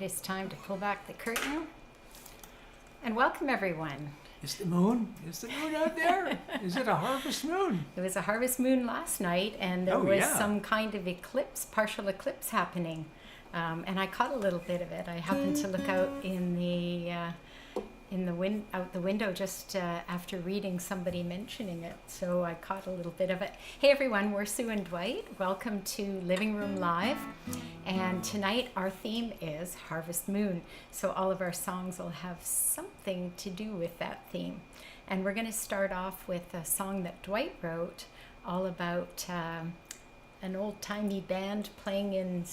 is time to pull back the curtain and welcome everyone. Is the moon out there? Is it a harvest moon? It was a harvest moon last night, and there was some kind of eclipse, partial eclipse happening, and I caught a little bit of it. I happened to look out out the window just after reading somebody mentioning it, so I caught a little bit of it. Hey everyone, we're Sue and Dwight. Welcome to Living Room Live, and tonight our theme is Harvest Moon, so all of our songs will have something to do with that theme. And we're going to start off with a song that Dwight wrote all about an old-timey band playing in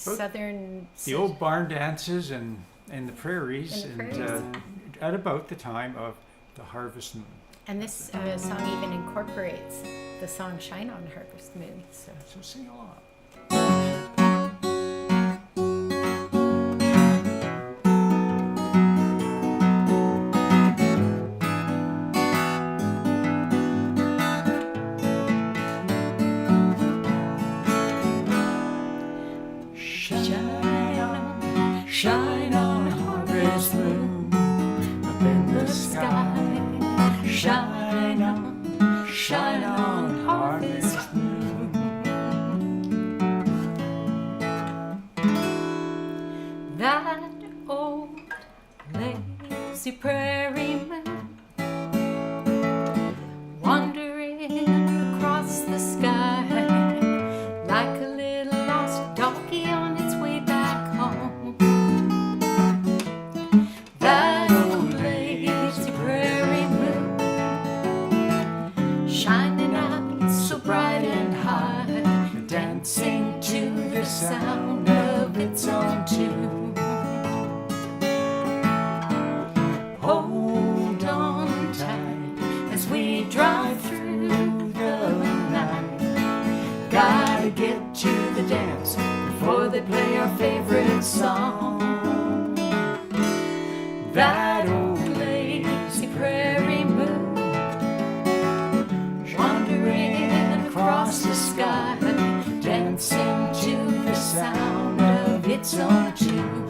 the old barn dances and the prairies, at about the time of the harvest moon. And this song even incorporates the song Shine On Harvest Moon. So sing along. Shine on, harvest moon, up in the sky. Shine on, harvest moon. That old lazy prairie moon, wandering across the sky like a little lost doggy on its way back home. That old lazy prairie moon, shining out so bright and high, dancing to the sound of its own tune. Hold on tight as we drive through the night. Gotta get to the dance before they play our favorite song. That old lazy prairie moon, wandering across the sky, dancing to the sound of its own tune.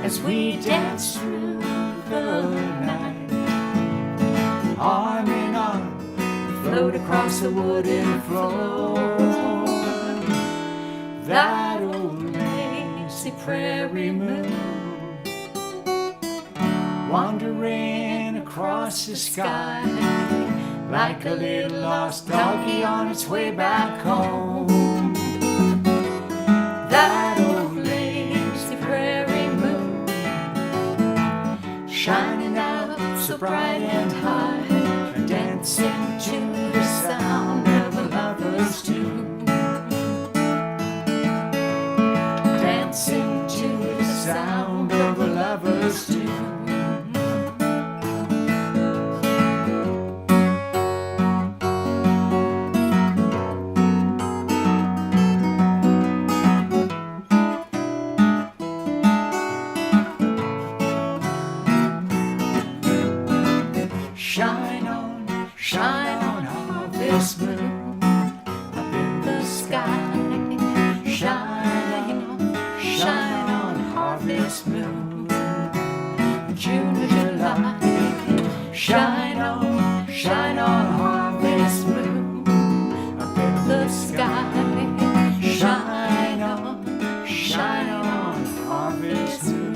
As we dance through the night, arm in arm, float across the wooden floor. That old lazy prairie moon, wandering across the sky like a little lost doggy on its way back home. That old lazy prairie moon, shining out so bright and high, dancing to the sound of a lover's tune. Dancing to the sound of a lover's tune. Shine on, harvest moon, up in the sky. Shine on, harvest moon, June or July. Shine on, harvest moon, up in the sky. Shine on, harvest moon.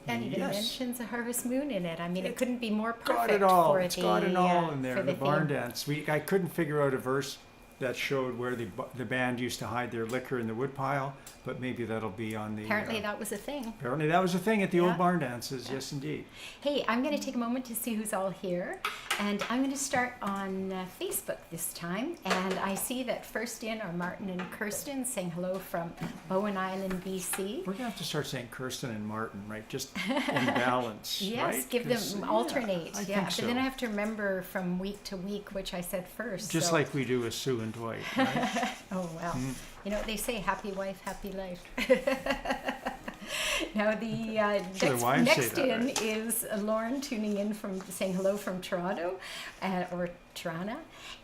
And even mentions a harvest moon in it. I mean, it couldn't be more perfect Got it all. for It's got it all in there. for The barn theme. dance. I couldn't figure out a verse. that showed where the band used to hide their liquor in the woodpile, but maybe that'll be on the... Apparently that was a thing. Apparently that was a thing at the Yeah. old barn dances, yes indeed. Hey, I'm going to take a moment to see who's all here, and I'm going to start on Facebook this time, and I see that first in are Martin and Kirsten saying hello from Bowen Island, BC. We're going to have to start saying Kirsten and Martin, right? Just in balance, Yes, right? give them alternate. I Yeah, think but so. then I have to remember from week to week which I said first. Just so. like we do with Sue and Dwight, right? Oh, well. You know what they say, happy wife, happy life. Now the Sure, the wives say next that, in right? is Lauren tuning in from saying hello from Toronto, or Toronto,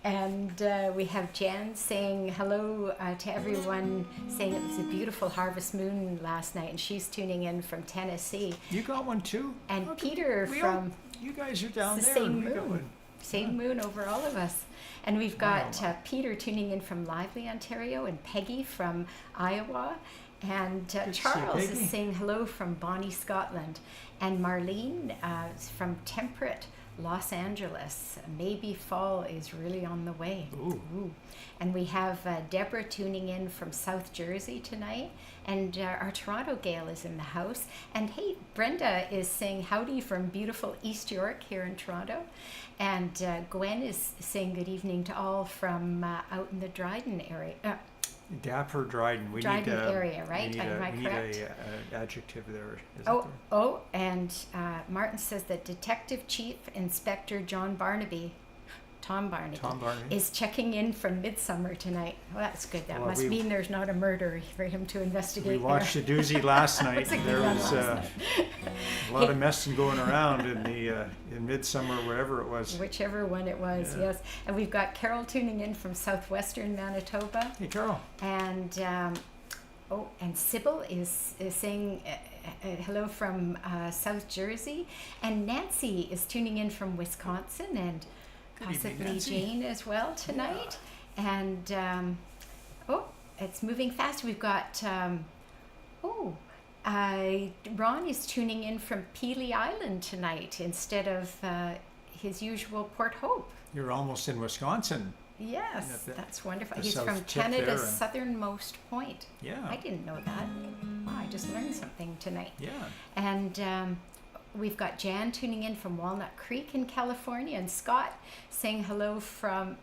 and we have Jan saying hello to everyone, saying it was a beautiful harvest moon last night, and she's tuning in from Tennessee. You got one too? And Okay. Peter We from you guys are down the there. same and we got moon. one. Same moon over all of us. And we've got Wow. Peter tuning in from Lively, Ontario, and Peggy from Iowa. And to see you, Charles Peggy. is saying hello from Bonnie, Scotland. And Marlene is from Temperate, Los Angeles. Maybe fall is really on the way. Ooh. And we have Deborah tuning in from South Jersey tonight. And our Toronto Gale is in the house. And hey, Brenda is saying howdy from beautiful East York here in Toronto. And Gwen is saying good evening to all from out in the Dryden area. Dapper Dryden. We Dryden need area, right? Am I we correct? need a adjective there. Oh, and Martin says that Detective Chief Inspector Tom Barnaby, Tom Barnaby. is checking in from Midsummer tonight. Well, that's good. That Well, must mean there's not a murder for him to investigate. We watched the doozy last night. What's a good There one was last a lot of messing going around in Midsummer, wherever it was. Whichever one it was, Yeah. yes. And we've got Carol tuning in from southwestern Manitoba. Hey, Carol. And and Sybil is saying hello from South Jersey. And Nancy is tuning in from Wisconsin, and Good evening, possibly Nancy. Jane as well tonight. And it's moving fast. We've got Ron is tuning in from Pelee Island tonight instead of his usual Port Hope. You're almost in Wisconsin. Yes, Yeah, that's wonderful. the He's south from tip there Canada's and- southernmost point. Yeah. I didn't know that. Wow, I just learned something tonight. Yeah. And we've got Jan tuning in from Walnut Creek in California, and Scott saying hello from.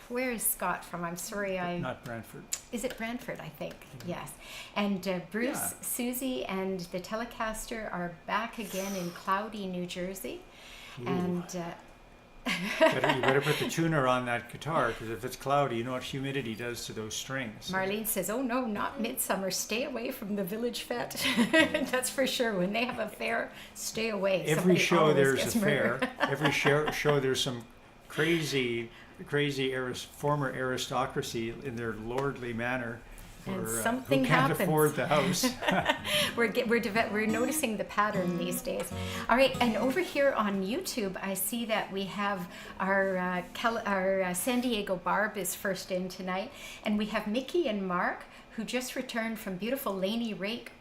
Where is Scott from? I'm sorry, Not Brantford. Is it Brantford? I think yes. And Bruce, Yeah. Susie, and the Telecaster are back again in cloudy New Jersey, Ooh. and. You better put the tuner on that guitar, because if it's cloudy, you know what humidity does to those strings. Marlene says, "Oh no, not Midsummer. Stay away from the village fete." That's for sure. When they have a fair, stay away. Every Somebody show always there's gets a fair. murdered. Every show there's some crazy former aristocracy in their lordly manner. And Or, something who can't happens. afford the house. We're noticing the pattern these days. All right, and over here on YouTube, I see that we have our San Diego Barb is first in tonight, and we have Mickey and Mark who just returned from beautiful Rainy Lake.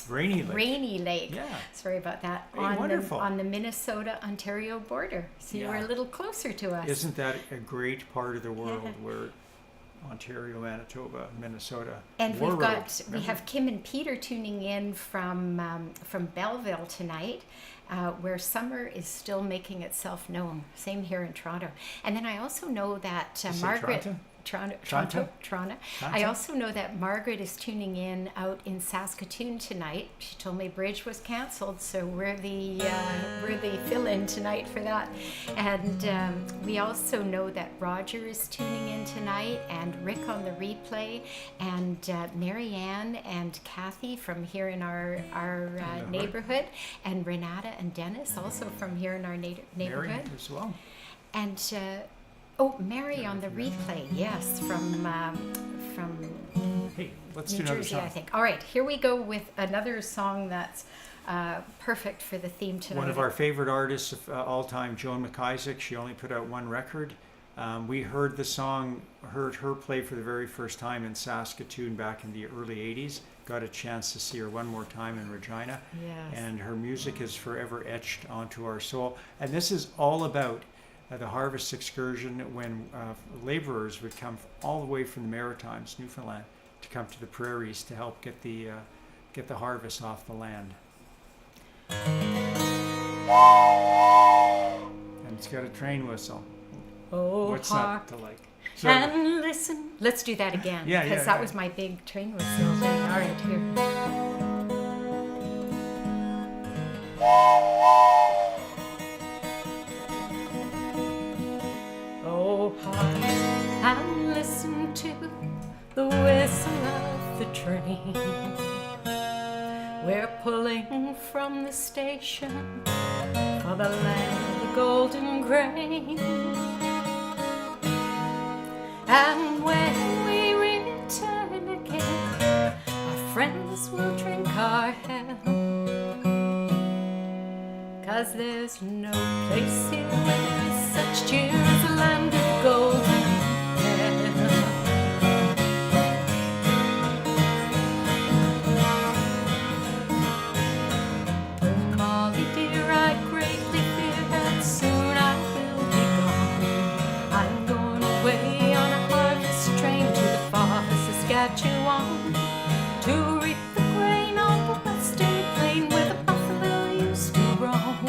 Rainy Lake. Yeah. Sorry about that. Hey, wonderful. On the Minnesota-Ontario border, so you were a little closer to us. Isn't that a great part of the world Yeah. where Ontario, Manitoba, Minnesota. And War we roads, have remember? Kim and Peter tuning in from Belleville tonight, where summer is still making itself known. Same here in Toronto. And then I also know that You say Margaret. Toronto? Toronto. Toronto? I also know that Margaret is tuning in out in Saskatoon tonight. She told me Bridge was canceled, so we're the fill-in tonight for that. And we also know that Roger is tuning in tonight, and Rick on the replay, and Marianne and Kathy from here in our neighborhood, and Renata and Dennis also from here in our neighborhood. Mary as well. And Mary on the replay, yes, from Hey, let's New do another Jersey, song. I think. All right, here we go with another song that's perfect for the theme tonight. One of our favorite artists of all time, Joan McIsaac. She only put out one record. We heard the song, heard her play for the very first time in Saskatoon back in the early 80s. Got a chance to see her one more time in Regina. Yes. And her music is forever etched onto our soul. And this is all about the harvest excursion when laborers would come all the way from the Maritimes, Newfoundland, to come to the prairies to help get the harvest off the land. And it's got a train whistle. Oh, What's hark not to like? So, and listen. Let's do that again. Yeah, because yeah, that yeah. was my big train whistle thing. All right, here. Oh, hark and listen to the whistle of the train. We're pulling from the station for the land of the golden grain. And when we return again, our friends will drink our health. 'Cause there's no place here where there's such cheer as the land of golden hair. Oh, Molly dear, I greatly fear that soon I will be gone. I'm going away on a harvest train to the far Saskatchewan to reap the grain on the western plain where the buffalo used to roam.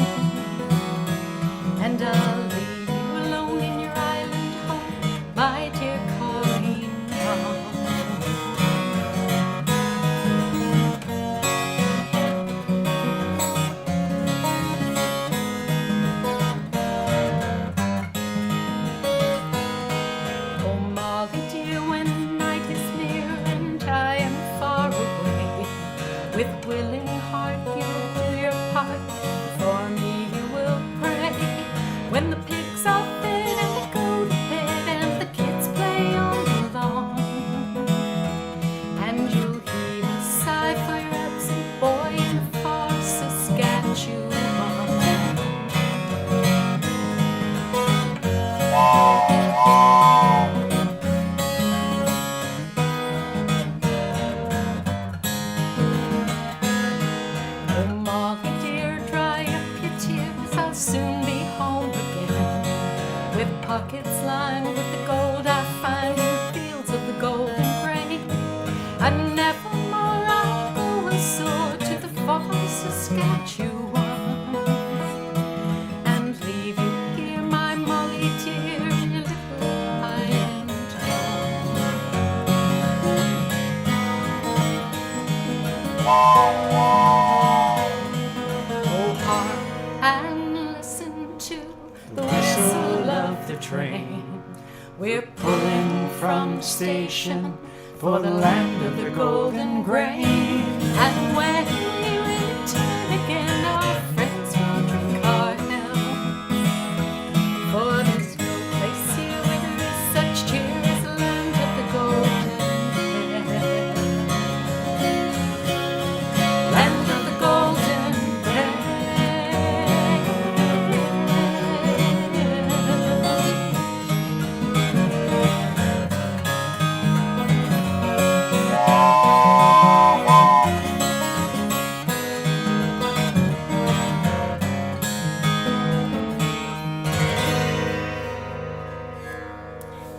And I'll leave you alone in your island home, my dear Colleen. Oh, Molly dear, when night is near and I am far away, with willing heart you'll do your part, for me you will pray. When the pigs are fed and they go to bed and the kids play on the lawn, and you'll heave a sigh for your absent boy in far Saskatchewan. Oh, Molly dear, dry up your tears, I'll soon be home again, with pockets lined with the gold I find in the fields of the golden grain. And never more I'll go ashore to the far Saskatchewan, and leave you here, my Molly dear, in your little island home. Oh, hark and listen to the whistle of the train. We're pulling from the station for the land of the golden grain. And when we return again, our friends will drink our health. For there's no place here where there is such cheer as the land of the golden hair. Land of the golden hair.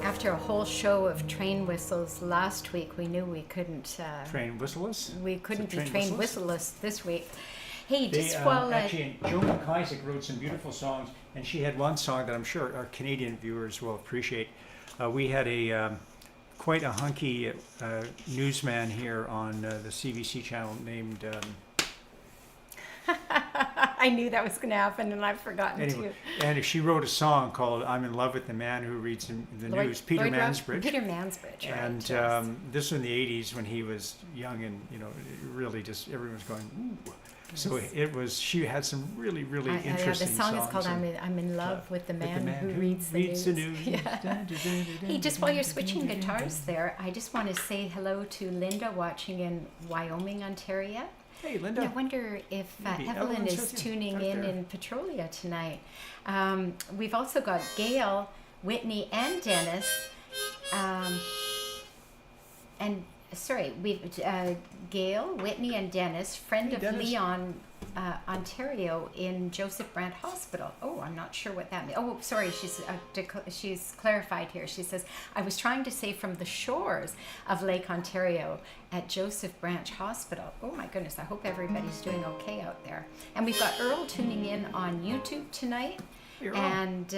After a whole show of train whistles last week, we knew we couldn't train whistleless? we couldn't Is it be train whistleless? whistleless this week. Hey, They, just while actually, Joan McIsaac wrote some beautiful songs, and she had one song that I'm sure our Canadian viewers will appreciate. We had a quite a hunky newsman here on the CBC channel named. I knew that was going to happen, and I've forgotten Anyway, to. and she wrote a song called "I'm in Love with the Man Who Reads the News," Peter Lloyd Ruff- Mansbridge. Peter Mansbridge, right? And yes. this was in the '80s when he was young, and really just everyone was going, ooh. So it was. She had some really interesting the song songs. is called and "I'm in Love with the Man, who Who Reads the News." Yeah. Hey, just while you're switching guitars there, I just want to say hello to Linda watching in Wyoming, Ontario. Hey, And Linda. I wonder if Maybe Evelyn Evelyn's is with you tuning out in there. Petrolia tonight. We've also got Gail, Whitney, and Dennis. We've Gail, Whitney, and Dennis, friend Hey, of Dennis. Leon Ontario in Joseph Brant Hospital. Oh, I'm not sure what that means. Oh, sorry, she's clarified here. She says, I was trying to say from the shores of Lake Ontario at Joseph Branch Hospital. Oh my goodness, I hope everybody's doing okay out there. And we've got Earl tuning in on YouTube tonight. You're And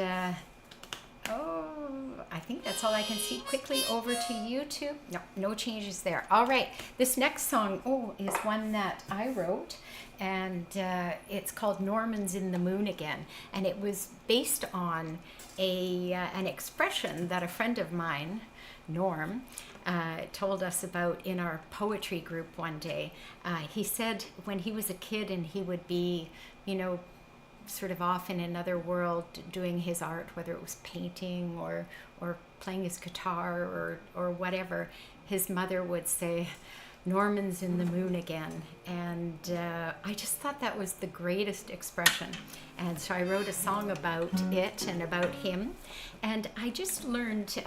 I think that's all I can see. Quickly over to YouTube. No changes there. All right, this next song, is one that I wrote, and it's called Norman's in the Moon Again, and it was based on an expression that a friend of mine, Norm, told us about in our poetry group one day. He said when he was a kid and he would be, sort of off in another world doing his art, whether it was painting or playing his guitar or whatever, his mother would say, Norman's in the moon again. And I just thought that was the greatest expression. And so I wrote a song about it and about him. And I just learned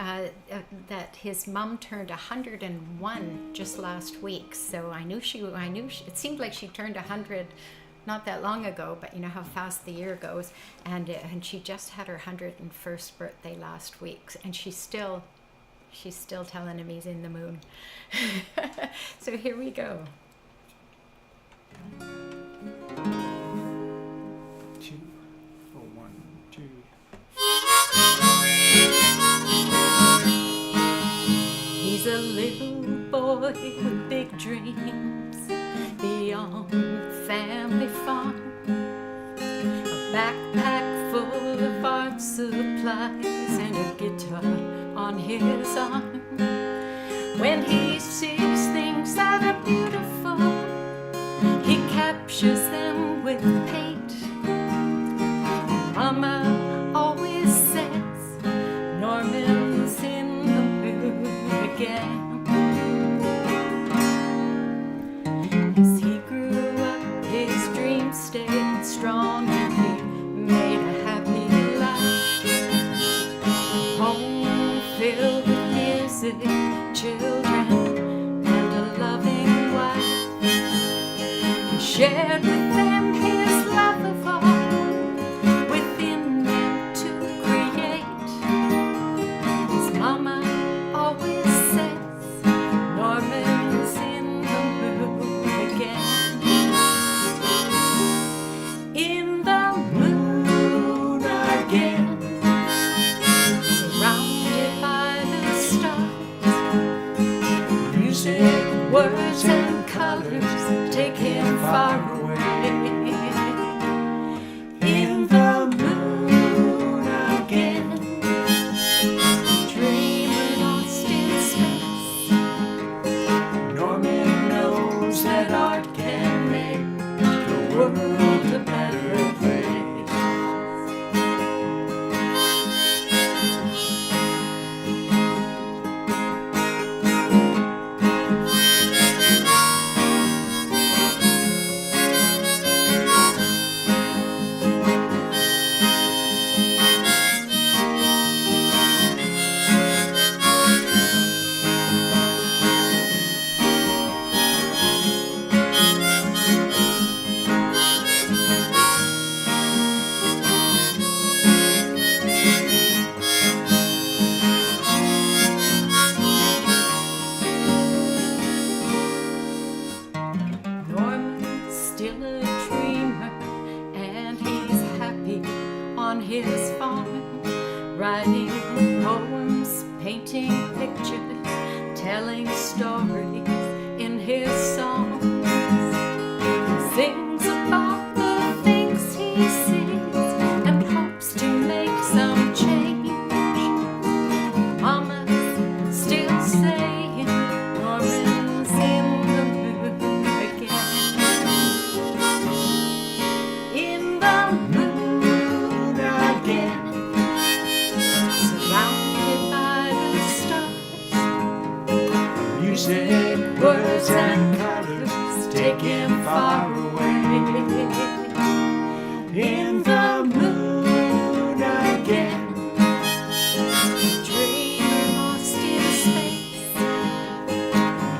that his mom turned 101 just last week. So I knew it seemed like she turned 100 not that long ago, but you know how fast the year goes. And she just had her 101st birthday last week, and she's still telling him he's in the moon. So here we go. 2 for 1, 2. He's a little boy with big dreams beyond family farm, a backpack full of art supplies and a guitar on his arm. When he sees things that are beautiful, he captures them with paint. Mama always says Norman's in the mood again. As he grew up, his dreams stayed strong and he made a happy life. Home filled with music, children, and a loving wife. He shared with them his love of art, within them to create. His mama always says Norman's in the mood again. In the mood again, surrounded by the stars. Music, words, and colors take him far away. In the mood again, dreamer lost in space. Norman knows that art can make the world a better place. Norman's still a dreamer, and he's happy on his farm, writing poems, painting pictures, telling stories in his songs. He sings about the things he sees and hopes to make some change. Mama's still saying Norman's in the mood again. In the mood again, surrounded by the stars. Music, words, and colors take him far away. In the mood again, dreamer lost in space.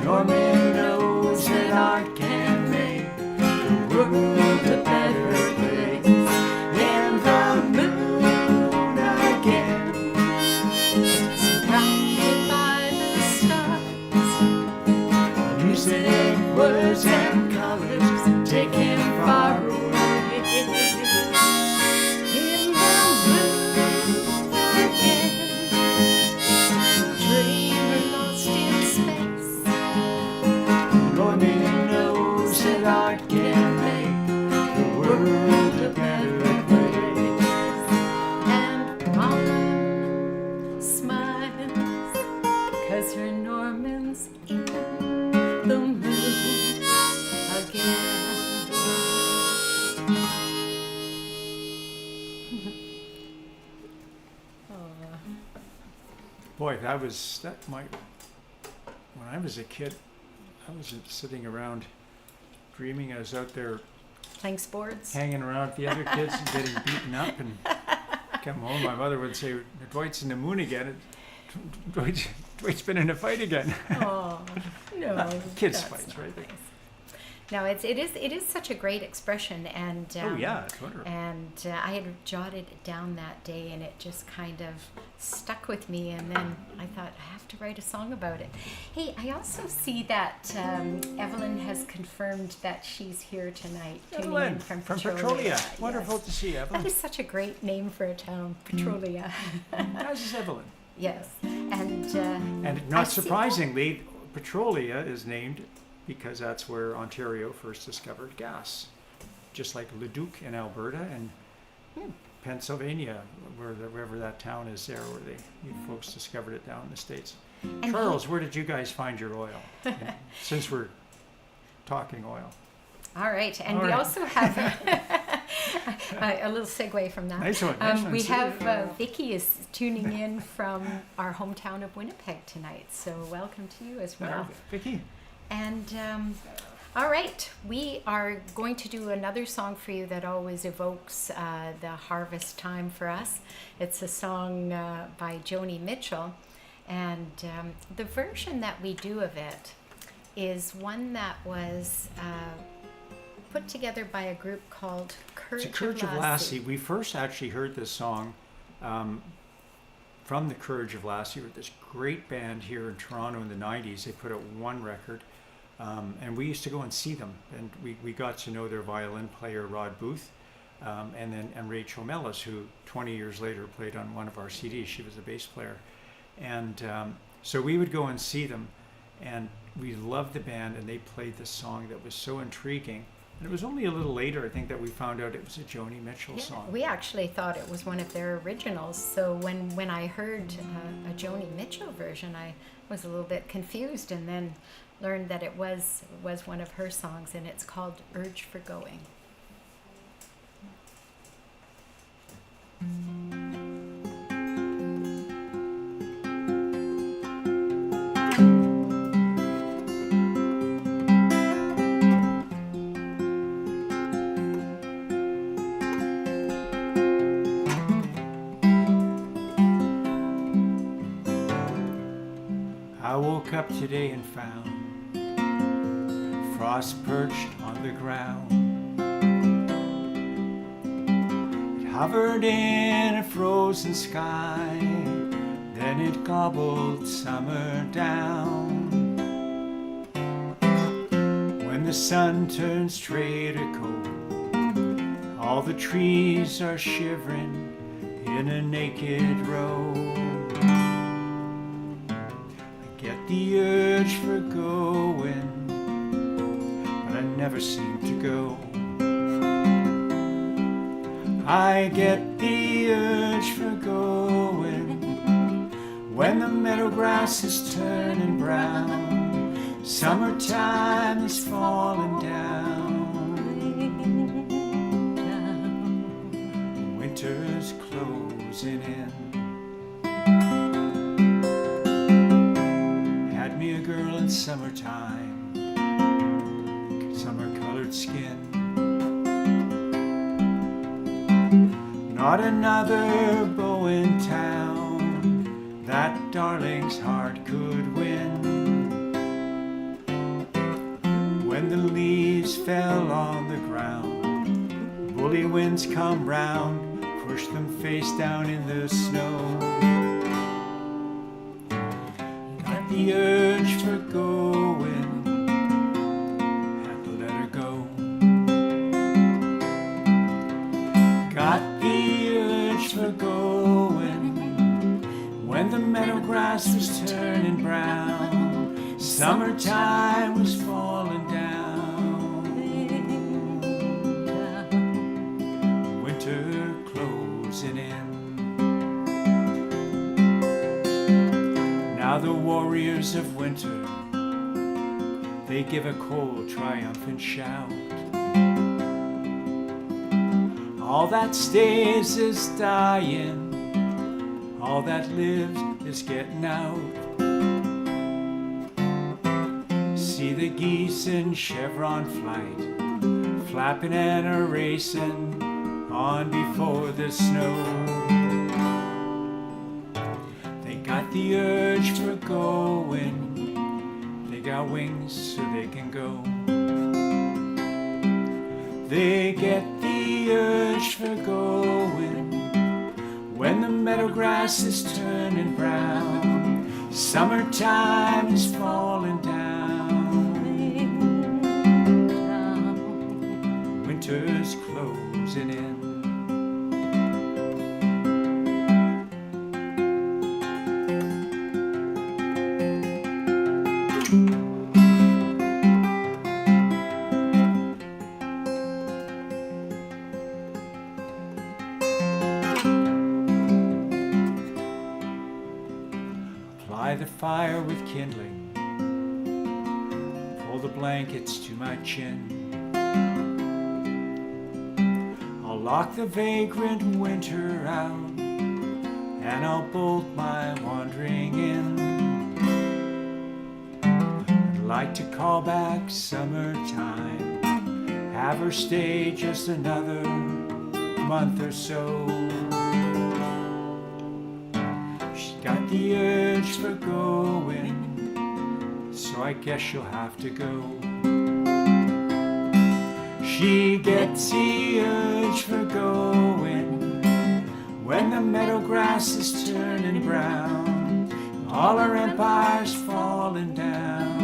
Norman knows that art can make the world a better music, words and colors taken far away. In the blue again, dreamer lost in space. Lord knows that art can make the world a better place. And Mama smiles, 'cause her Norman's in the mood again. Boy, when I was a kid, I wasn't sitting around dreaming. I was out there Playing sports. hanging around with the other kids and getting beaten up, and come home. My mother would say, "Dwight's in the moon again. Dwight's been in a fight again." Oh, no. Kids' that's fights, not right? nice. No, it is such a great expression, and Oh yeah, it's wonderful. and I had jotted it down that day, and it just kind of stuck with me. And then I thought, I have to write a song about it. Hey, I also see that Evelyn has confirmed that she's here tonight, tuning Evelyn in from from Petrolia. Petrolia. Wonderful Yes. to see you, That Evelyn. is such a great name for a town, Petrolia. How's this Evelyn? Yes, and And I not see- surprisingly, Petrolia is named because that's where Ontario first discovered gas. Just like Leduc in Alberta and Pennsylvania, wherever that town is there, where you folks discovered it down in the States. And Charles, where did you guys find your oil? Since we're talking oil. All right, and All we right. also have a little segue from that. Nice one, nice one. We See? have Vicky is tuning in from our hometown of Winnipeg tonight, so welcome to you as well. Vicky? And all right, we are going to do another song for you that always evokes the harvest time for us. It's a song by Joni Mitchell, and the version that we do of it is one that was put together by a group called It's a Courage of Lassie. We first actually heard this song from the Courage of Lassie, with this great band here in Toronto in the 90s. They put out one record, and we used to go and see them, and we got to know their violin player, Rod Booth, and Rachel Mellis, who 20 years later played on one of our CDs. She was the bass player. And so we would go and see them, and we loved the band, and they played this song that was so intriguing. And it was only a little later, I think, that we found out it was a Joni Mitchell song. We actually thought it was one of their originals. So when I heard a Joni Mitchell version, I was a little bit confused, and then learned that it was one of her songs, and it's called Urge for Going. I woke up today and found frost perched on the ground. It hovered in a frozen sky, then it gobbled summer down. When the sun turns traitor cold, all the trees are shivering in a naked row. The urge for going, but I never seem to go. I get the urge for going when the meadow grass is turning brown, summertime is falling down, winter's closing in. A girl in summertime, summer-colored skin. Not another beau in town that darling's heart could win. When the leaves fell on the ground, bully winds come round, push them face down in the snow. The urge for going, the warriors of winter. They give a cold, triumphant shout. All that stays is dying, all that lives is getting out. See the geese in chevron flight, flapping and a-racing on before the snow. They got the urge for going, they got wings so they can go. They get the urge for going when the meadow grass is turning brown, summertime is falling down, winter's closing in. The fire with kindling, pull the blankets to my chin. I'll lock the vagrant winter out, and I'll bolt my wandering in. I'd like to call back summertime, have her stay just another month or so. Got the urge for going, so I guess she'll have to go. She gets the urge for going when the meadow grass is turning brown, all our empire's falling down,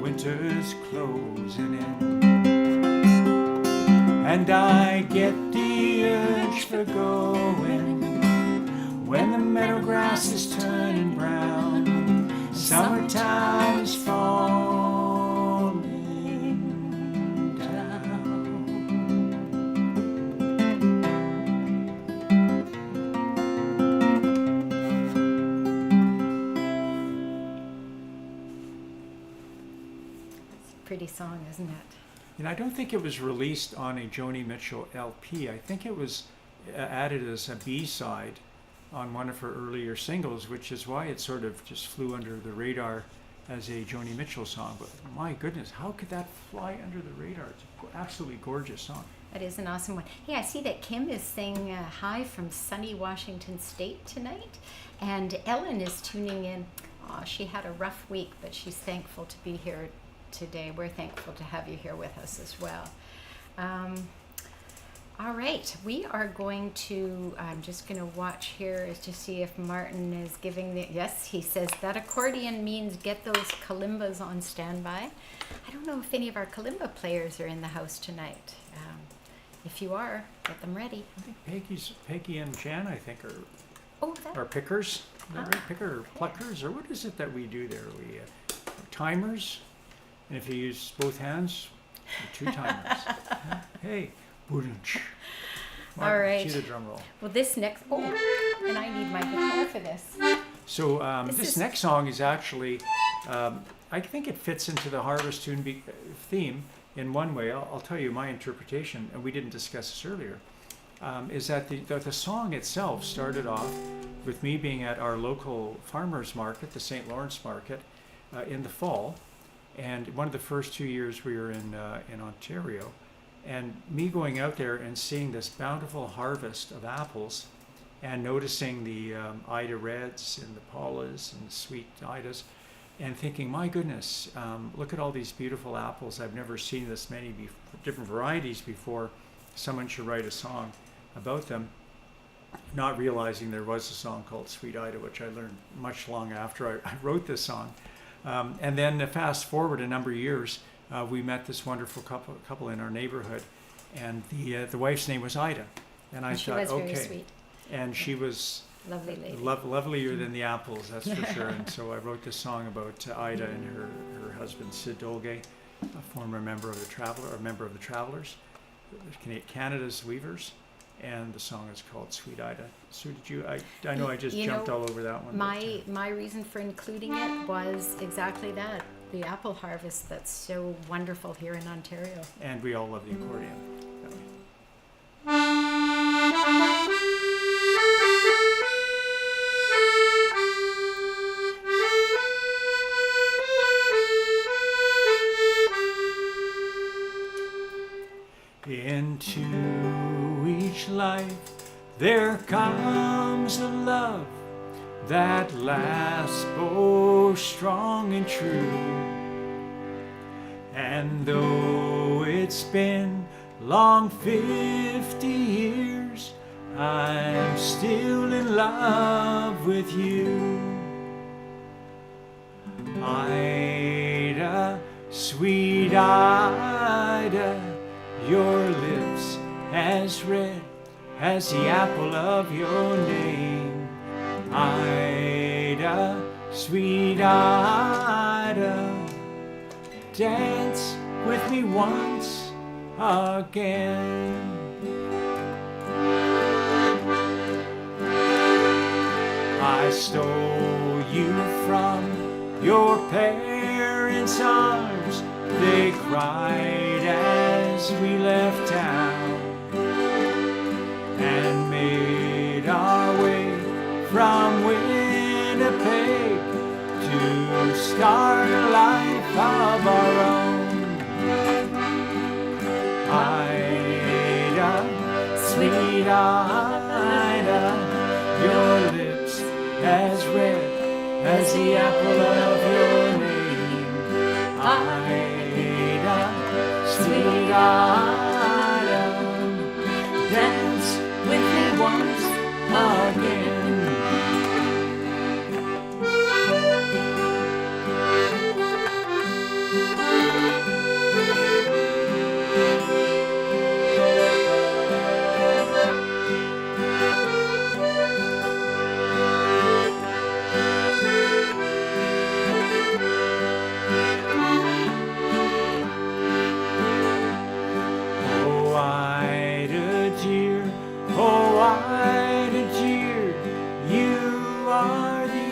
winter's closing in, and I get the urge for going when the meadow grass is turning brown, summertime is falling down. It's a pretty song, isn't it? And I don't think it was released on a Joni Mitchell LP. I think it was added as a B-side on one of her earlier singles, which is why it sort of just flew under the radar as a Joni Mitchell song. But my goodness, how could that fly under the radar? It's an absolutely gorgeous song. That is an awesome one. Hey, I see that Kim is saying hi from sunny Washington State tonight, and Ellen is tuning in. Oh, she had a rough week, but she's thankful to be here today. We're thankful to have you here with us as well. All right, we are going to, I'm just going to watch here to see if Martin is giving the, yes, he says that accordion means get those kalimbas on standby. I don't know if any of our kalimba players are in the house tonight. If you are, get them ready. I think Peggy and Jan, I think, are pickers. Is that right? Picker or pluckers, or what is it that we do there? We timers, and if you use both hands, 2 timers. Hey. Martin, all right. See the drum roll. Well, this next, and I need my guitar for this. So this next song is actually, I think it fits into the Harvest Tune theme in one way. I'll tell you my interpretation, and we didn't discuss this earlier, is that the song itself started off with me being at our local farmers market, the St. Lawrence Market, in the fall, and one of the first 2 years we were in Ontario. And me going out there and seeing this bountiful harvest of apples and noticing the Ida Reds and the Paulas and the sweet Idas and thinking, my goodness, look at all these beautiful apples. I've never seen this many different varieties before. Someone should write a song about them. Not realizing there was a song called Sweet Ida, which I learned much long after I wrote this song. And then fast forward a number of years, we met this wonderful couple in our neighborhood, and the wife's name was Ida, and I thought, okay, very sweet. And she was lovely lady, lovelier than the apples, that's for sure. And so I wrote this song about Ida and her husband Sid Dolgay, a former member of the Travelers, Canada's Weavers, and the song is called Sweet Ida. Sue, did you? I know I just You jumped know, all over that one. My reason for including it was exactly that, the apple harvest that's so wonderful here in Ontario. And we all love the accordion. Into each life there comes a love that lasts both strong and true. And though it's been long 50 years, I'm still in love with you. Ida, sweet Ida, your lips as red as the apple of your name. Ida, sweet Ida, dance with me once again. I stole you from your parents' arms. They cried as we left town and made our way from Winnipeg to start a life of our own. Ida, sweet Ida, your lips as red as the apple of your name. Ida, sweet Ida, dance with me once again.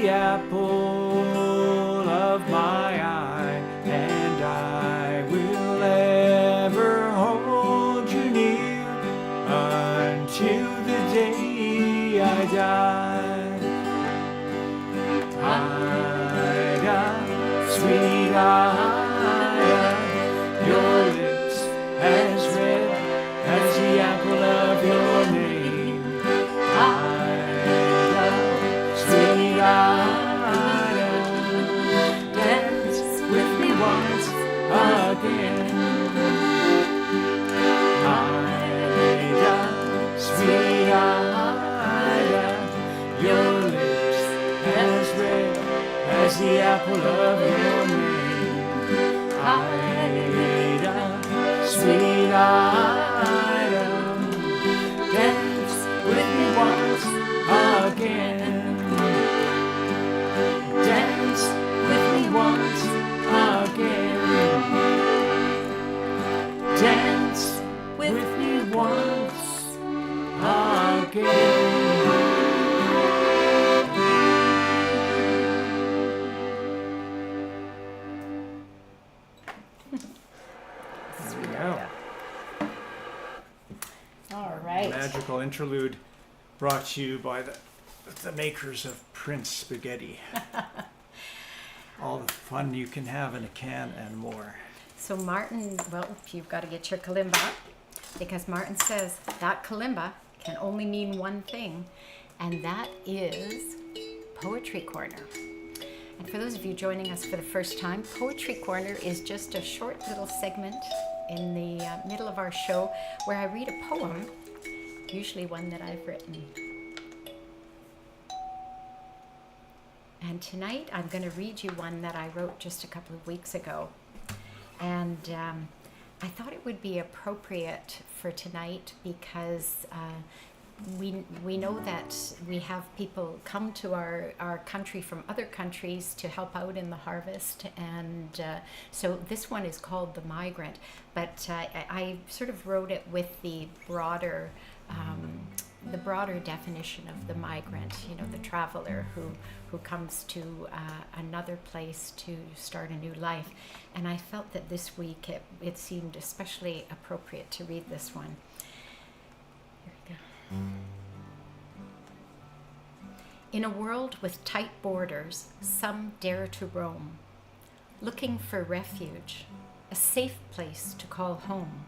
Apple of my eye, and I will ever hold you near until the day I die. Ida, sweet Ida, your lips as red as the apple of your name. Ida, sweet Ida, again. Ida, sweet Ida, your lips as red as the apple of your name. Ida, sweet Ida, dance with me once again. Dance with me once again. Dance with me once again. There we go. All right. Magical interlude brought to you by the makers of Prince Spaghetti. All the fun you can have in a can and more. So Martin, well, you've got to get your kalimba, because Martin says that kalimba can only mean one thing, and that is Poetry Corner. And for those of you joining us for the first time, Poetry Corner is just a short little segment in the middle of our show where I read a poem, usually one that I've written. And tonight I'm going to read you one that I wrote just a couple of weeks ago. And I thought it would be appropriate for tonight because we know that we have people come to our country from other countries to help out in the harvest. And so this one is called The Migrant. But I sort of wrote it with the broader the broader definition of the migrant, the traveler who comes to another place to start a new life. And I felt that this week it seemed especially appropriate to read this one. Here we go. In a world with tight borders, some dare to roam, looking for refuge, a safe place to call home.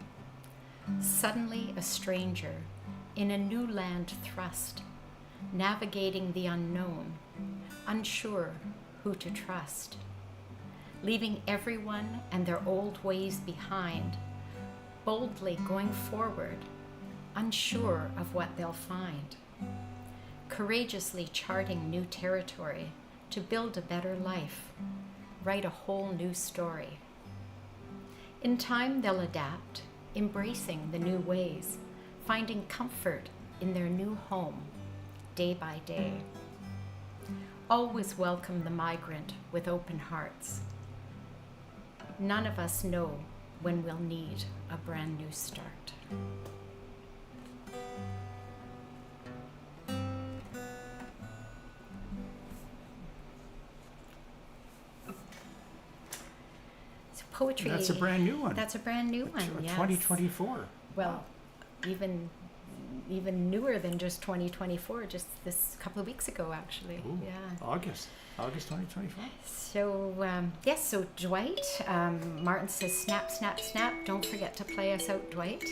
Suddenly a stranger, in a new land thrust, navigating the unknown, unsure who to trust, leaving everyone and their old ways behind, boldly going forward, unsure of what they'll find, courageously charting new territory to build a better life, write a whole new story. In time they'll adapt, embracing the new ways, finding comfort in their new home, day by day. Always welcome the migrant with open hearts. None of us know when we'll need a brand new start. So poetry. That's a brand new one. That's a brand new one, yes. 2024. Well, even newer than just 2024, just this couple of weeks ago, actually. Ooh, yeah. August 2024. So, yes, so Dwight, Martin says, snap, snap, snap. Don't forget to play us out, Dwight.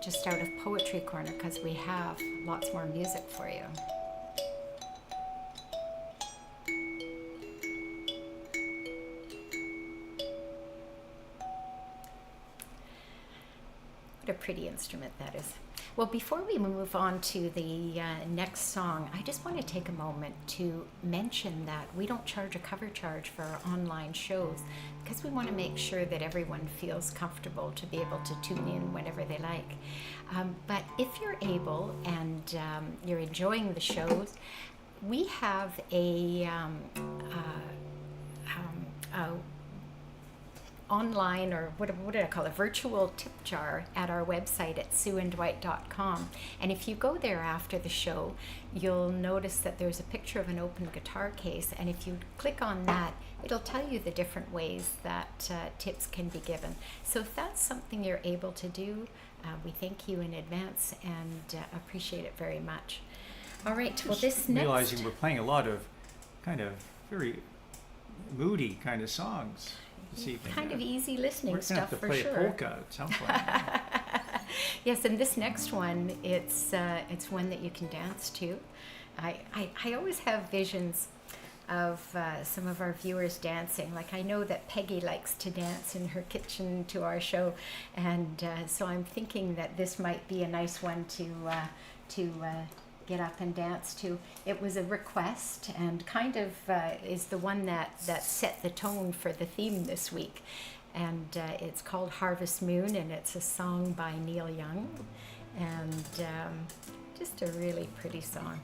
Just out of Poetry Corner, because we have lots more music for you. What a pretty instrument that is. Well, before we move on to the next song, I just want to take a moment to mention that we don't charge a cover charge for our online shows because we want to make sure that everyone feels comfortable to be able to tune in whenever they like. But if you're able and you're enjoying the shows, we have a online, or what did I call it, virtual tip jar at our website at sueanddwight.com. And if you go there after the show, you'll notice that there's a picture of an open guitar case, and if you click on that, it'll tell you the different ways that tips can be given. So if that's something you're able to do, we thank you in advance and appreciate it very much. All right, well, this next... Realizing we're playing a lot of kind of very moody kind of songs. Kind of easy listening stuff for sure. We're going to have to play a polka at some point. Yes, and this next one, it's one that you can dance to. I always have visions of some of our viewers dancing. Like, I know that Peggy likes to dance in her kitchen to our show, and so I'm thinking that this might be a nice one to get up and dance to. It was a request and kind of is the one that set the tone for the theme this week. And it's called Harvest Moon, and it's a song by Neil Young, and just a really pretty song.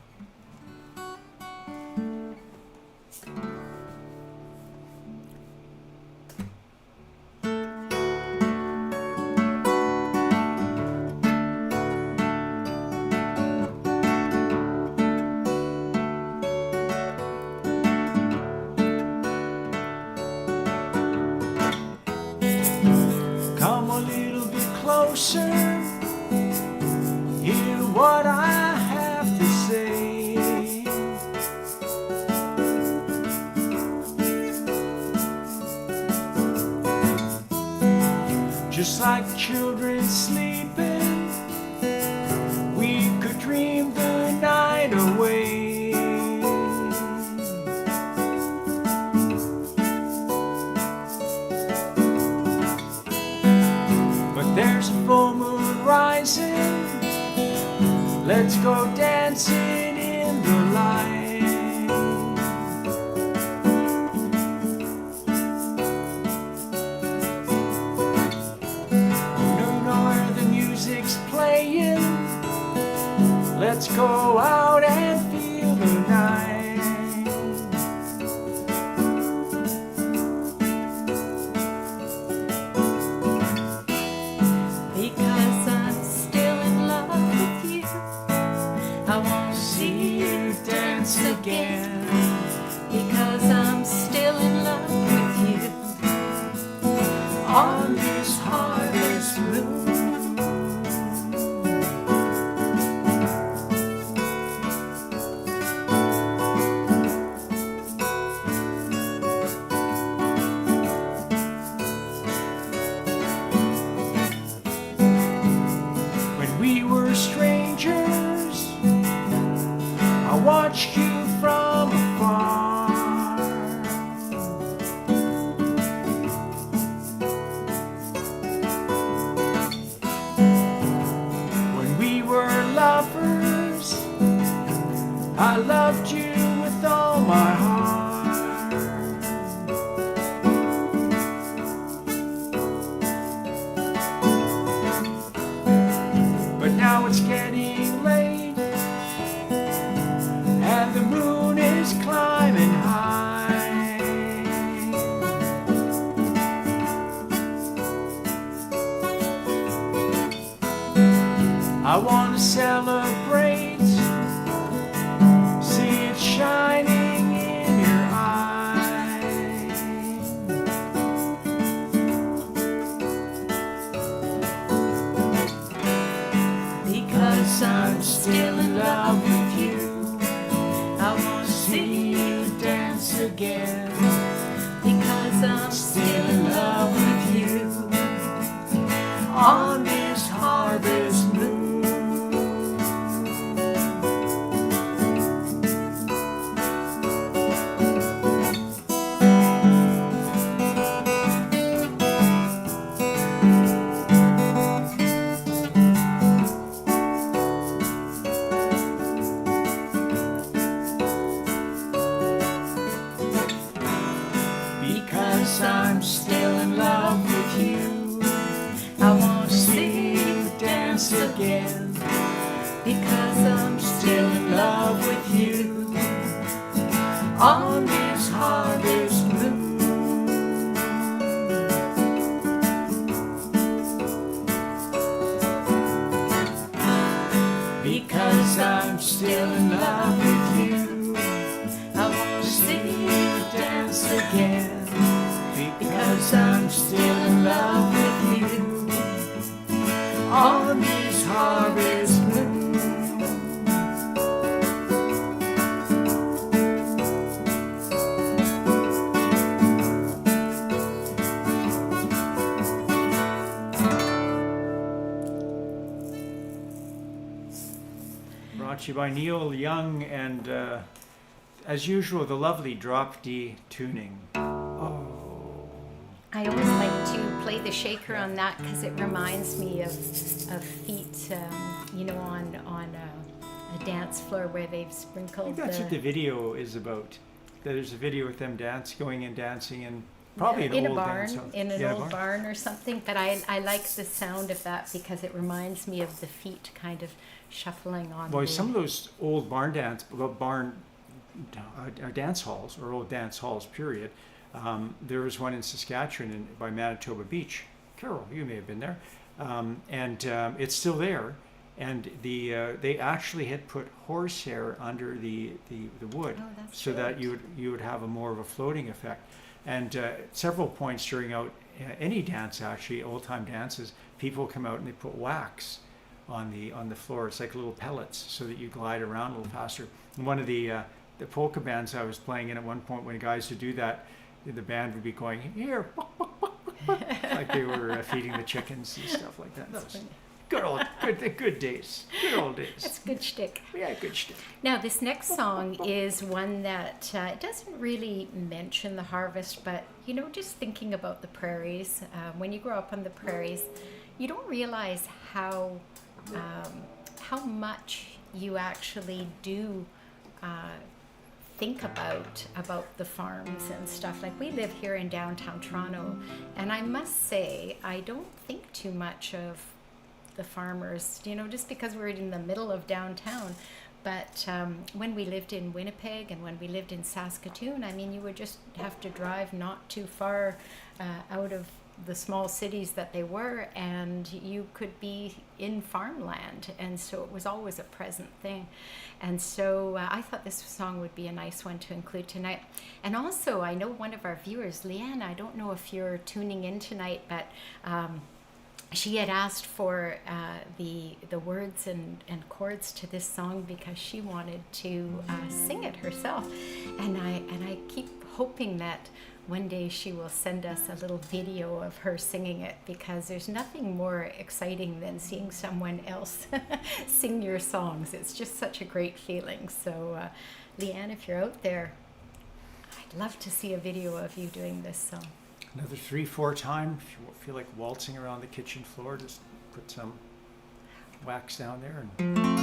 Hear what I have to say. Just like children sleeping, we could dream the night away. But there's a full moon rising, let's go dancing in the light. No more the music's playing, let's go out and feel the night. Because I'm still in love I want to celebrate. See it shining in your eye. Because I'm still in love with you, I want to see you dance again. Because I'm still in love with you on this harvest moon. Because I'm still in love with you, I want to see you dance again. Because I'm still in love with you on this harvest moon. Because I'm still in love with you, I want to see you dance again. Because I'm still in love with you on this harvest moon. Brought to you by Neil Young and, as usual, the lovely drop D tuning. I always like to play the shaker on that because it reminds me of feet, on a dance floor where they've I sprinkled think that's what the video is about. There's a video with them going and dancing and probably in an a old barn, dance hall. in an Yeah, old barn or something. But I like the sound of that because it reminds me of the feet kind of shuffling on. Well, some of those old dance halls or old dance halls, period. There was one in Saskatchewan by Manitoba Beach. Carol, you may have been there. It's still there. And they actually had put horsehair under the wood so that you would have a more of a floating effect. And several points during any dance, actually, old-time dances, people come out and they put wax on the floor. It's like little pellets so that you glide around a little faster. And one of the polka bands I was playing in at one point, when guys would do that, the band would be going, here, like they were feeding the chickens and stuff like that. That was good days. Good old days. It's good shtick. Yeah, good shtick. Now, this next song is one that doesn't really mention the harvest, but, just thinking about the prairies, when you grow up on the prairies, you don't realize how much you actually do think about the farms and stuff. Like, we live here in downtown Toronto, and I must say I don't think too much of the farmers, just because we're in the middle of downtown. But when we lived in Winnipeg and when we lived in Saskatoon, I mean, you would just have to drive not too far out of the small cities that they were, and you could be in farmland, and so it was always a present thing. And so I thought this song would be a nice one to include tonight. And also, I know one of our viewers, Leanne, I don't know if you're tuning in tonight, but she had asked for the words and chords to this song because she wanted to sing it herself, and I keep hoping that one day she will send us a little video of her singing it, because there's nothing more exciting than seeing someone else sing your songs. It's just such a great feeling. So Leanne, if you're out there, I'd love to see a video of you doing this song. Another 3-4 time. If you feel like waltzing around the kitchen floor, just put some wax down there and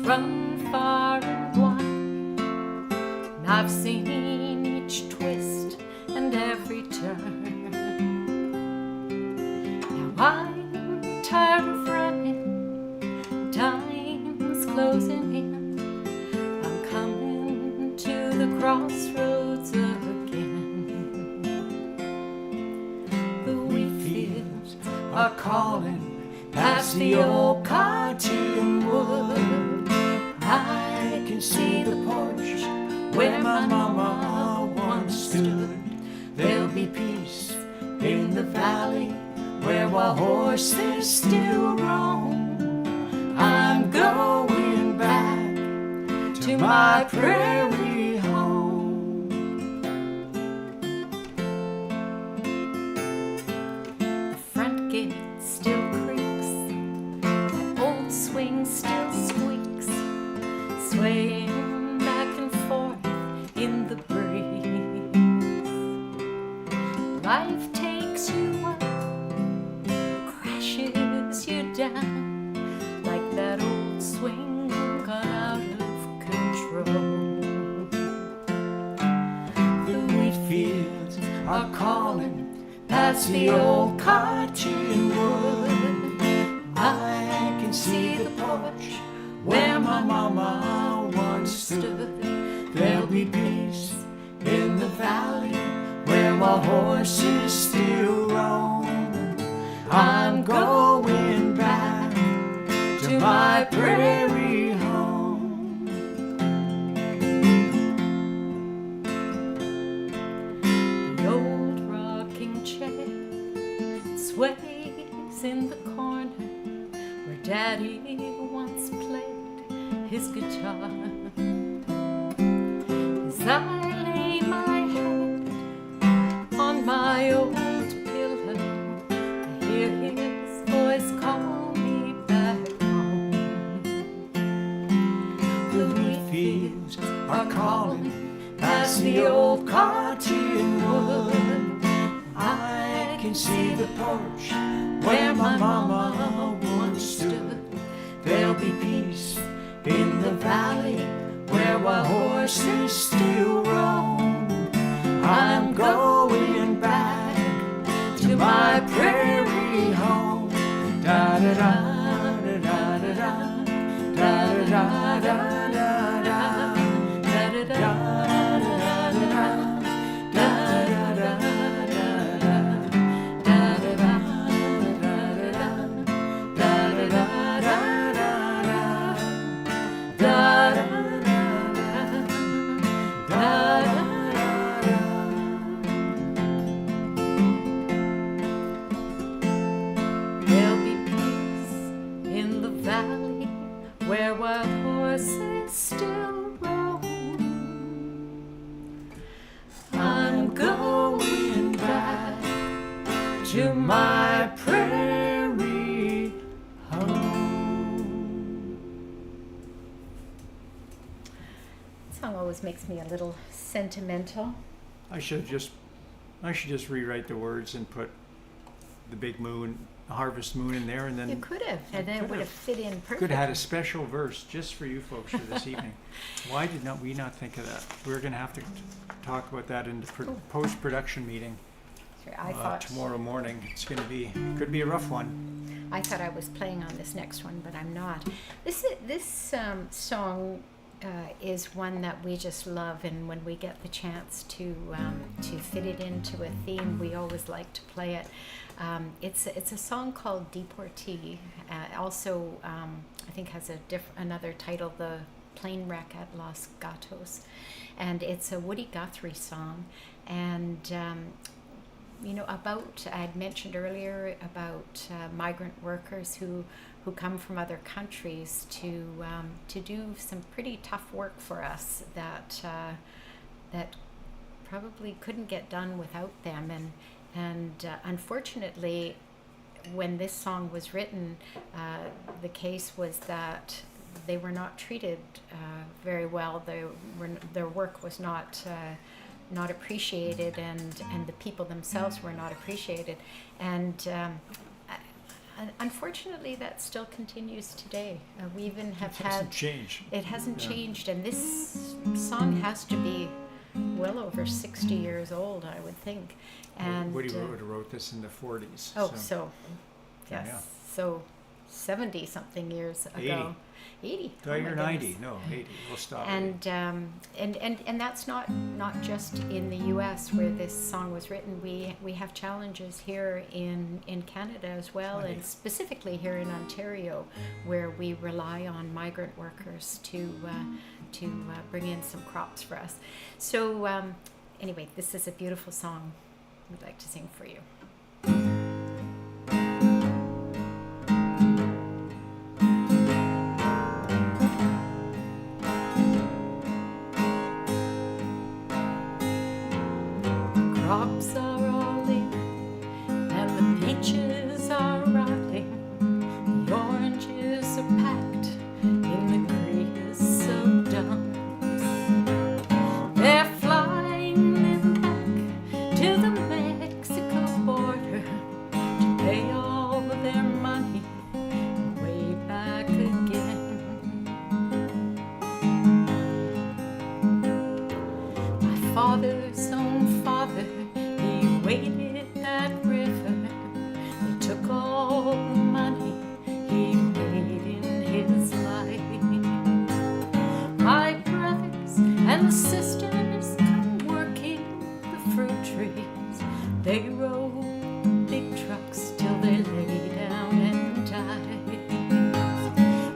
run far and wide, and I've seen each twist and every turn. Now I'm tired are calling past the old cottonwood. I can see the porch where my mama once stood. There'll be peace in the valley where wild horses still roam. I'm going back to my prairie home. The front gate still creaks, that old swing still squeaks, swaying back and forth in the breeze. Life takes you up, crashes you down, like that old swing gone out of control. The wheat fields are calling past the old cottonwood. I can see the porch where my mama once stood. There'll be peace in the valley where my horses still roam. I'm going back to my prairie home. The old rocking chair sways in the corner where Daddy once played his guitar. As I lay my head on my old pillow, I hear his voice call me back home. The wheat fields are calling past the old cottonwood. I can see the porch where my mama once stood. There'll be peace in the valley where wild horses still roam. I'm going back to my prairie home. Da da da da da da da da da da da da da There'll be peace in the valley where wild horses still roam. I'm going back to my prairie home. This song always makes me a little sentimental. I should just rewrite the words and put the big moon, harvest moon in there, and then You could have, and then it would have fit in perfectly. could have had a special verse just for you folks for this evening. Why did we not think of that? We're going to have to talk about that in the post-production meeting Sure, I thought tomorrow morning. It's going to be could be a rough one. I thought I was playing on this next one, but I'm not. This song is one that we just love, and when we get the chance to fit it into a theme, we always like to play it. It's a song called Deportee. Also, I think has another title, The Plane Wreck at Los Gatos, and it's a Woody Guthrie song. And I'd mentioned earlier about migrant workers who come from other countries to do some pretty tough work for us that probably couldn't get done without them. And unfortunately, when this song was written, the case was that they were not treated very well. Their work was not appreciated, and the people themselves were not appreciated. And unfortunately, that still continues today. We even have It hasn't changed. It hasn't Yeah. changed, and this song has to be well over 60 years old, I would think. And Woody wrote this in the 40s. yes. Yeah. So 70 something years ago. 80. Thought Oh you're my 90. goodness. No, 80. We'll stop. And that's not just in the U.S. where this song was written. We have challenges here in Canada as well, Funny. and specifically here in Ontario, where we rely on migrant workers to bring in some crops for us. So anyway, this is a beautiful song we'd like to sing for you. Crops are all in, and the peaches are rotting. The oranges are packed in the creosote dumps. They're flying them back to the Mexico border to pay all their money way back again. My father's own father, he waded that river. They took all the money he made in his life. My brothers and sisters come working the fruit trees. They rode big trucks till they lay down and died.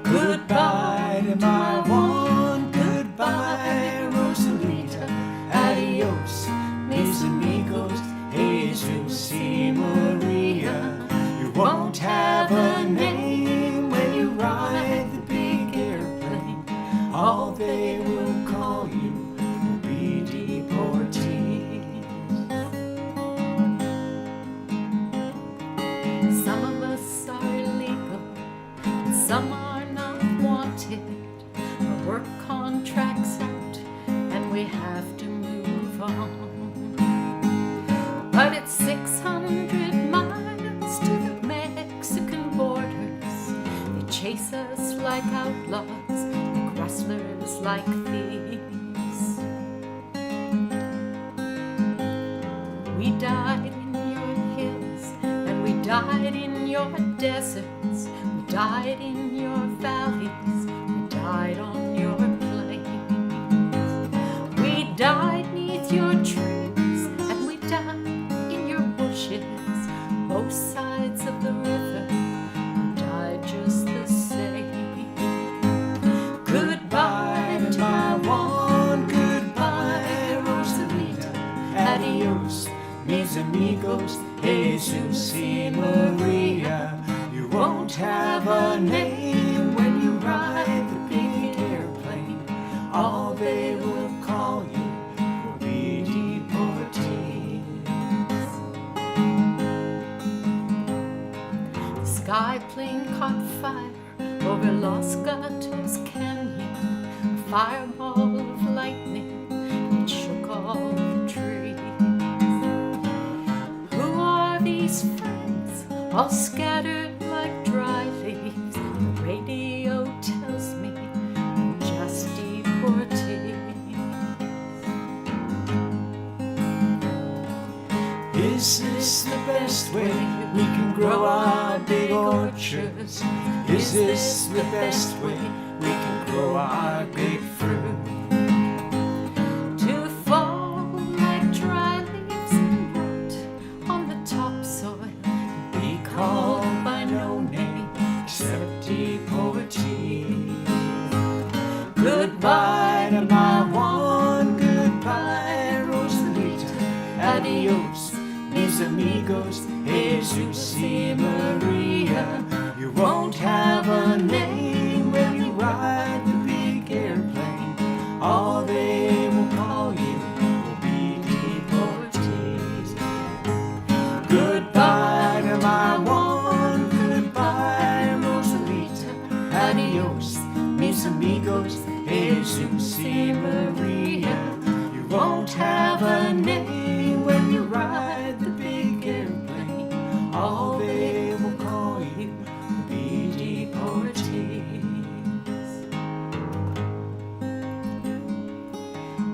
Goodbye to my one, goodbye, Rosalita. Adios, mis amigos, Jesus y Maria. You won't have a name when you ride the big airplane. All they will call you will be deportees. Some of us are illegal, and some are not wanted. Our work contract's out, and we have to move on. But it's 600 miles to the Mexican borders. They chase us like outlaws, like rustlers, like thieves. We died in your hills, and we died in your deserts. We died in your valleys, we died on your plains. We died neath your trees, and we died in your bushes. Both sides of the river, we died just the same. Goodbye to my one, goodbye, Rosalita. Adios, Mis amigos, Jesus y Maria. You won't have a name when you ride the big airplane. All they will call you will be deportees. The sky plane caught fire over Los Gatos Canyon. A fireball of lightning, it shook all the trees. Who are these friends, all scattered like dry leaves? The radio tells me I'm just deportees. Is this the best way we can grow our big orchards? Is this the best way we can grow our big fruit? To fall like dry leaves and rot on the topsoil, Be called by no name except deportee. Goodbye to my one, goodbye, Rosalita. Adios, mis amigos, Jesus y Maria. You won't have a name when you ride the big airplane. All they will call you will be deportees. Goodbye to my one, goodbye, Rosalita. Adios, mis amigos, Jesus y Maria. You won't have a name when you ride the big airplane. All they will call you will be deportees.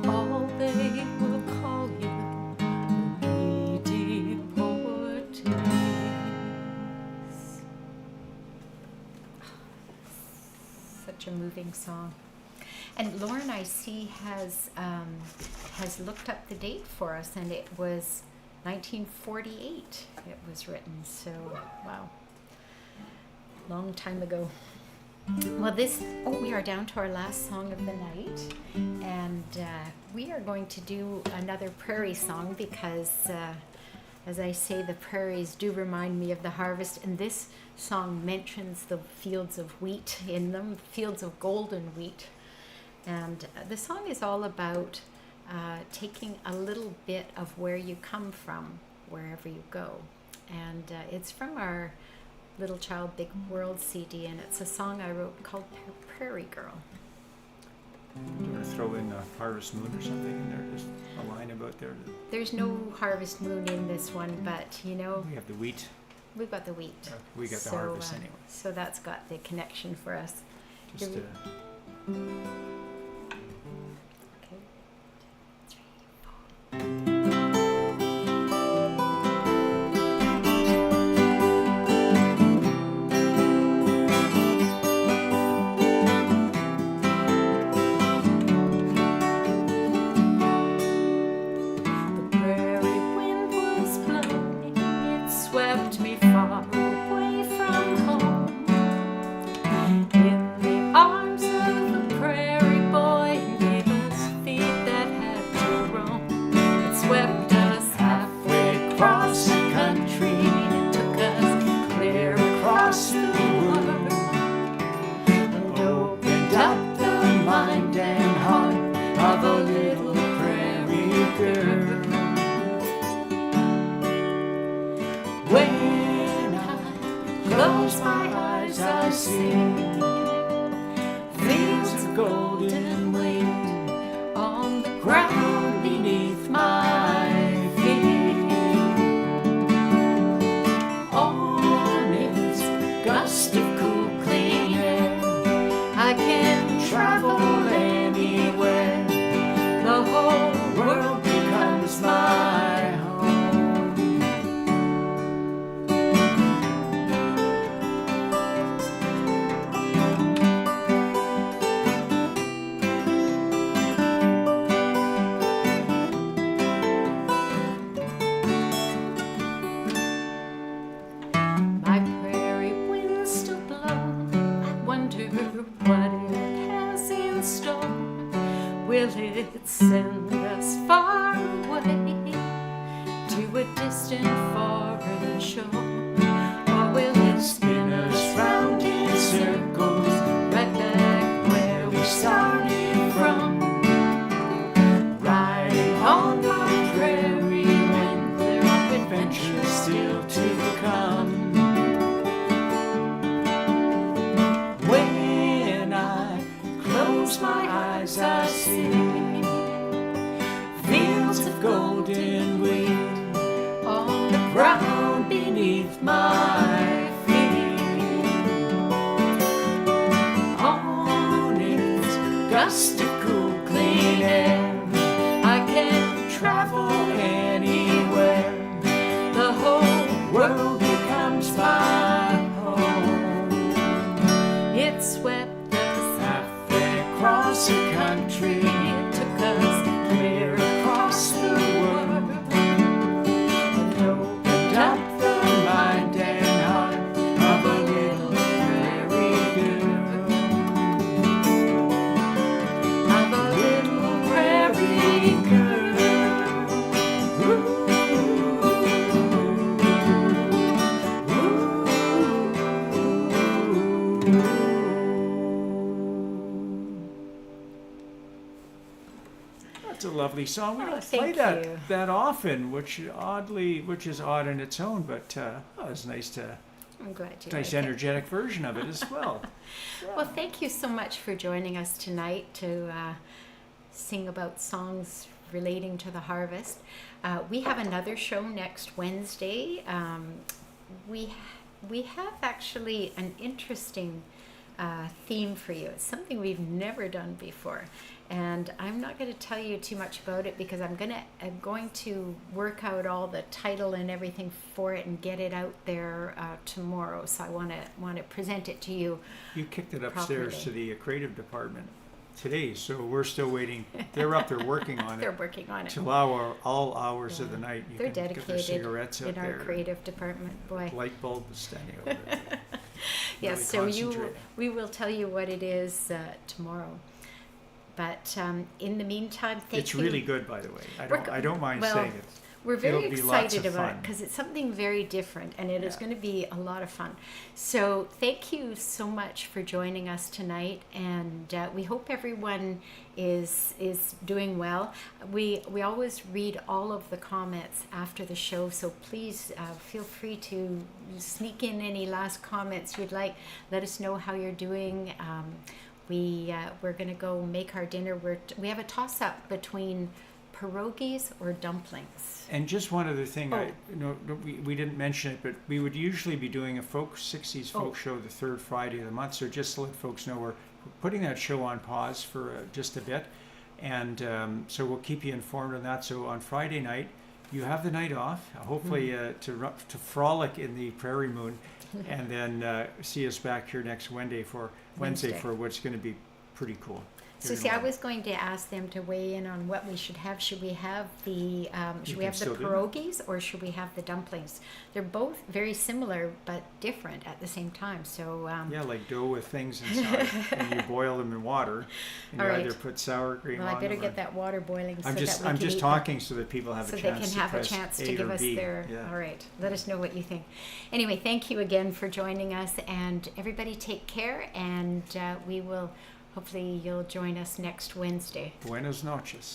all they will call you will be deportees. such a moving song. And Lauren, I see, has looked up the date for us, and it was 1948 it was written. So, wow. Long time ago. Well, we are down to our last song of the night, and we are going to do another prairie song because, as I say, the prairies do remind me of the harvest, and this song mentions the fields of wheat in them, fields of golden wheat. And the song is all about taking a little bit of where you come from, wherever you go. And it's from our Little Child Big World CD, and it's a song I wrote called Prairie Girl. Do you want to throw in Harvest Moon or something in there? Just a line about there? There's no Harvest Moon in this one, but you know... We have the wheat. We've got the wheat. We got the harvest anyway. So that's got the connection for us. Just Okay. 3, 4. Send us far away to a distant foreign shore, or will it spin us round in circles right back where we started from? Riding on the prairie when there are adventures still to come. When I close my eyes, I see golden wheat on the ground beneath my feet. On its gust of cool, clean air, I can travel anywhere. The whole world becomes my home. It swept us halfway across the country. It took us clear across the world and opened up the mind and heart of a little prairie girl. Of a little prairie girl. Ooh, ooh, ooh. That's a lovely song. We don't thank play you. that often, which is odd in its own, but it's nice to I'm glad you nice like it. energetic version of it as well. Well, thank you so much for joining us tonight to sing about songs relating to the harvest. We have another show next Wednesday. We have actually an interesting theme for you. It's something we've never done before. And I'm not going to tell you too much about it because I'm going to work out all the title and everything for it and get it out there tomorrow. So I want to present it to you. You kicked it upstairs properly. to the creative department today, so we're still waiting. They're up there working on it. They're working on it. Till all hours of the night. You They're can get their dedicated cigarettes out in our there. creative department. Boy. Light bulb is standing over there. Yes, Really so concentrate. we will tell you what it is tomorrow. But in the meantime, thank It's you. really good, by the way. I don't mind well, saying it. We're very It'll be lots excited of about it fun. because it's something very different and it is Yeah. going to be a lot of fun. So thank you so much for joining us tonight, and we hope everyone is doing well. We always read all of the comments after the show, so please feel free to sneak in any last comments you'd like. Let us know how you're doing. We're going to go make our dinner. We have a toss-up between pierogies or dumplings. And just one other thing, Oh. we didn't mention it, but we would usually be doing a 60s folk Oh. show the third Friday of the month. So just to let folks know, we're putting that show on pause for just a bit. And so we'll keep you informed on that. So on Friday night, you have the night off, hopefully to frolic in the prairie moon, and then see us back here next Wednesday for what's going to be pretty cool. So see, I was going to ask them to weigh in on what we should have. Should we have the still do that. pierogies or should we have the dumplings? They're both very similar but different at the same time. So Yeah, like dough with things inside, and you boil them in water, and All you right. either put sour cream well, on I better them. get that water boiling so I'm that just we can eat them. talking so that people have So a they chance can have a press chance A to give or us B. their. Yeah. All right, let us know what you think. Anyway, thank you again for joining us, and everybody take care. And hopefully you'll join us next Wednesday. Buenas noches.